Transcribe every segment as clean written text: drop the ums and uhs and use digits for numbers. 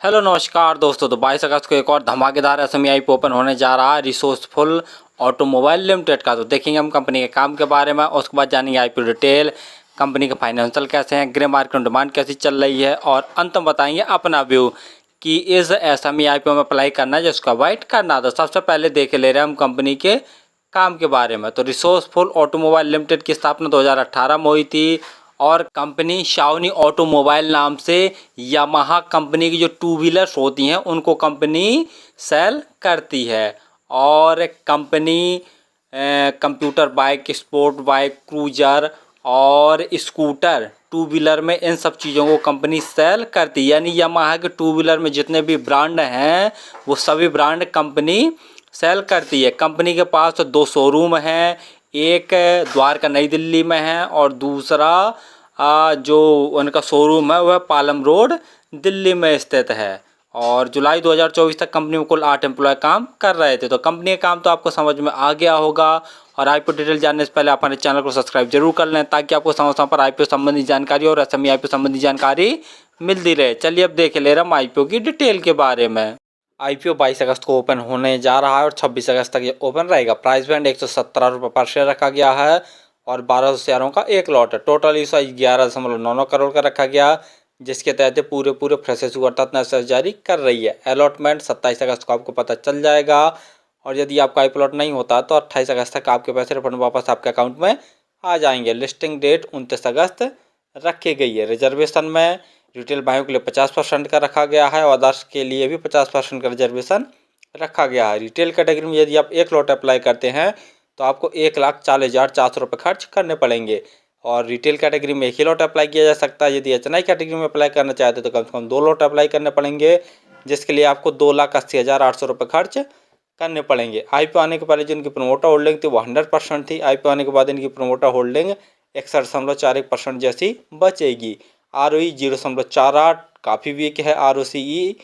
Hello नमस्कार दोस्तों। तो 22 अगस्त को एक और धमाकेदार एसएमई ओपन होने जा रहा है रिसोर्सफुल ऑटोमोबाइल लिमिटेड का। तो देखेंगे हम कंपनी के काम के बारे में, उसके बाद जानेंगे आईपीओ डिटेल, कंपनी के फाइनेंशियल कैसे हैं, ग्रे मार्केट में डिमांड कैसी चल रही है, और अंत में बताएंगे अपना व्यू कि इस एसएमई आईपीओ में अप्लाई करना है जिसको अवॉइड करना। तो सबसे पहले देख ले रहे हैं हम कंपनी के काम के बारे में। तो रिसोर्सफुल ऑटोमोबाइल लिमिटेड की स्थापना 2018 में हुई थी और कंपनी शाओनी ऑटोमोबाइल नाम से यामाहा कंपनी की जो टू व्हीलर्स होती हैं उनको कंपनी सेल करती है। और company computer bike, sport bike, cruiser और स्कूटर टू व्हीलर में इन सब चीज़ों को कंपनी सेल करती है। यानी यामाहा के टू व्हीलर में जितने भी ब्रांड हैं वो सभी ब्रांड कंपनी सेल करती है। कंपनी के पास दो शोरूम हैं, एक द्वारका नई दिल्ली में है और दूसरा जो उनका शोरूम है वह पालम रोड दिल्ली में स्थित है। और जुलाई 2024 तक कंपनी में कुल 8 एम्प्लॉय काम कर रहे थे। तो कंपनी का काम तो आपको समझ में आ गया होगा। और आईपीओ डिटेल जानने से पहले आप हमारे चैनल को सब्सक्राइब जरूर कर लें ताकि आपको समय समय पर आईपीओ संबंधी जानकारी और एसएमई आईपीओ संबंधी जानकारी मिलती रहे। चलिए अब देख ले रहे हम आईपीओ की डिटेल के बारे में। आईपीओ 22 अगस्त को ओपन होने जा रहा है और 26 अगस्त तक ये ओपन रहेगा। प्राइस बैंड 117 रुपये पर शेयर रखा गया है और 1200 शेयरों का एक लॉट है। टोटल इस 11.99 करोड़ का रखा गया, जिसके तहत पूरे फ्रेशेस अर्थात नए जारी कर रही है। अलॉटमेंट 27 अगस्त को आपको पता चल जाएगा और यदि आपका आईपीओ नहीं होता तो 28 अगस्त तक आपके पैसे रिफंड वापस आपके अकाउंट में आ जाएंगे। लिस्टिंग डेट 29 अगस्त रखी गई है। रिजर्वेशन में रिटेल भाइयों के लिए 50% का रखा गया है और अदर्स के लिए भी 50% का रिजर्वेशन रखा गया है। रिटेल कैटेगरी में यदि आप एक लॉट अप्लाई करते हैं तो आपको 1,40,400 रुपये खर्च करने पड़ेंगे और रिटेल कैटेगरी में एक ही लॉट अप्लाई किया जा सकता है। यदि एचएनआई कैटेगरी में अप्लाई करना चाहते तो कम से कम 2 लॉट अप्लाई करने पड़ेंगे, जिसके लिए आपको 2,80,800 रुपये खर्च करने पड़ेंगे। आईपीओ आने के पहले जिनकी प्रोमोटर होल्डिंग थी वो 100% थी। आईपीओ आने के बाद इनकी प्रोमोटर होल्डिंग 61.41% जैसी बचेगी। ROE 0.48 काफ़ी वीक है। ROCE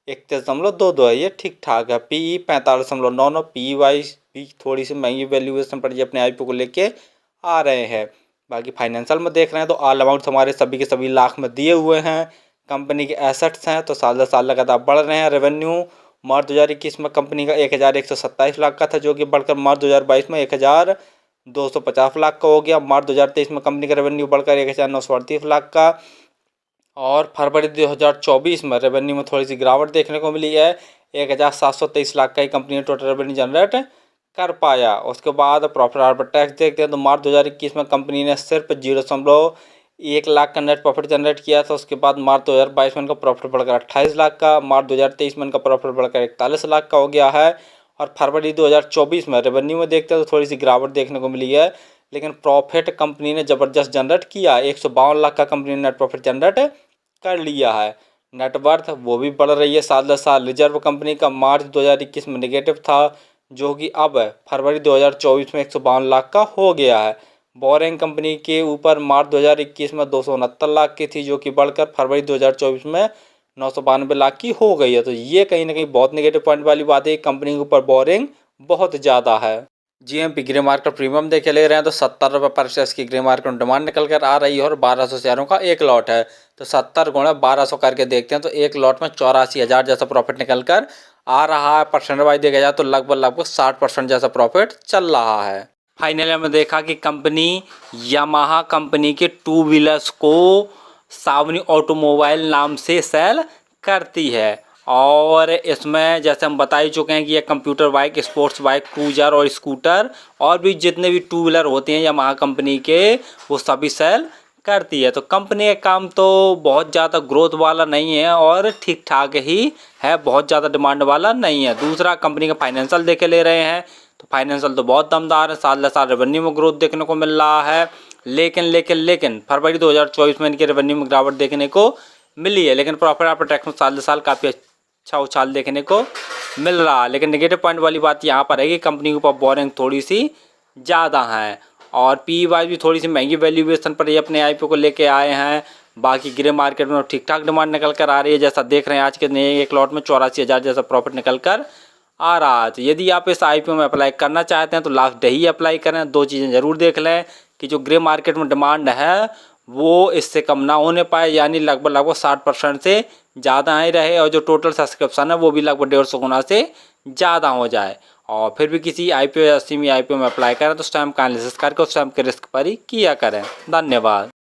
31.22 है, ये ठीक ठाक है। PE 45.99, PE भी थोड़ी सी महंगी वैल्यूएशन पर ये अपने आईपीओ को लेके आ रहे हैं। बाकी फाइनेंशियल में देख रहे हैं तो ऑल अमाउंट हमारे सभी के सभी लाख में दिए हुए हैं। कंपनी के एसेट्स हैं तो साल दर साल लगातार बढ़ रहे हैं। रेवेन्यू मार्च 2021 में कंपनी का 1,127 लाख का था, जो कि बढ़कर मार्च 2022 में 1,250 लाख का हो गया। मार्च 2023 में कंपनी का रेवेन्यू बढ़कर 1,938 लाख का और फरवरी 2024 में रेवेन्यू में थोड़ी सी गिरावट देखने को मिली है। 1,723 लाख का ही कंपनी ने टोटल रेवेन्यू जनरेट कर पाया। उसके बाद प्रॉफिट आफ्टर टैक्स देखते हैं तो मार्च 2021 में कंपनी ने सिर्फ 0.1 लाख का नेट प्रॉफिट जनरेट किया था। उसके बाद मार्च 2022 में इनका प्रॉफिट बढ़कर 28 लाख का, मार्च 2023 में इनका प्रॉफिट बढ़कर 41 लाख का हो गया है। और फरवरी 2024 में रेवेन्यू में देखते हैं तो थोड़ी सी गिरावट देखने को मिली है, लेकिन प्रॉफिट कंपनी ने ज़बरदस्त जनरेट किया। 152 लाख का कंपनी ने नेट प्रॉफिट जनरेट कर लिया है। नेटवर्थ वो भी बढ़ रही है साल दर साल। रिजर्व कंपनी का मार्च 2021 में नेगेटिव था, जो कि अब फरवरी 2024 में 152 लाख का हो गया है। बोरिंग कंपनी के ऊपर मार्च 2021 में 269 लाख की थी, जो कि बढ़कर फरवरी 2024 में 992 लाख की हो गई है। तो ये कहीं ना कहीं बहुत नेगेटिव पॉइंट वाली बात है। कंपनी के ऊपर बोरिंग बहुत ज़्यादा है। जीएमपी ग्रे मार्केट प्रीमियम देखे ले रहे हैं तो 70 रुपये पर शेयर की ग्रे मार्केट में डिमांड निकल कर आ रही है और 1200 शेयरों का एक लॉट है। तो 70 गुणा 1200 करके देखते हैं तो एक लॉट में 84,000 जैसा प्रॉफिट निकल कर आ रहा है। परसेंट वाइज देखा जाए तो लगभग 60% जैसा प्रॉफिट चल रहा है। फाइनली हमने देखा कि कंपनी यामाहा कंपनी के टू व्हीलर्स को शाओनी ऑटोमोबाइल नाम से सेल करती है और इसमें जैसे हम बता ही चुके हैं कि ये computer bike, sports bike, cruiser और स्कूटर और भी जितने भी टू व्हीलर होते हैं यामाहा कंपनी के वो सभी सेल करती है। तो कंपनी का काम तो बहुत ज़्यादा ग्रोथ वाला नहीं है और ठीक ठाक ही है, बहुत ज़्यादा डिमांड वाला नहीं है। दूसरा कंपनी का फाइनेंशियल देखे ले रहे हैं तो फाइनेंशियल तो बहुत दमदार है। साल दर साल रेवेन्यू में ग्रोथ देखने को मिल रहा है, लेकिन फरवरी 2024 में इनके रेवेन्यू में गिरावट देखने को मिली है। लेकिन प्रॉफिट आफ्टर टैक्स में साल दर साल काफ़ी अच्छा उछाल देखने को मिल रहा है। लेकिन नेगेटिव पॉइंट वाली बात यहाँ पर है कि कंपनी के ऊपर बोरिंग थोड़ी सी ज़्यादा है और पी वाइज भी थोड़ी सी महंगी वैल्यूएशन पर ये अपने आईपीओ को लेके आए हैं। बाकी ग्रे मार्केट में ठीक ठाक डिमांड निकल कर आ रही है। जैसा देख रहे हैं आज के नए एक लॉट में 84,000 जैसा प्रॉफिट निकल कर आ रहा है। तो यदि आप इस आईपीओ में अप्लाई करना चाहते हैं तो लास्ट डे ही अप्लाई करें। दो चीज़ें ज़रूर देख लें कि जो ग्रे मार्केट में डिमांड है वो इससे कम ना होने पाए, यानी लगभग 60% से ज़्यादा ही रहे और जो टोटल सब्सक्रिप्शन है वो भी लगभग 150 गुना से ज़्यादा हो जाए। और फिर भी किसी IPO या CME IPO में अप्लाई करें तो उस टाइम का एनालिसिस करके उस टाइम के रिस्क पर ही किया करें। धन्यवाद।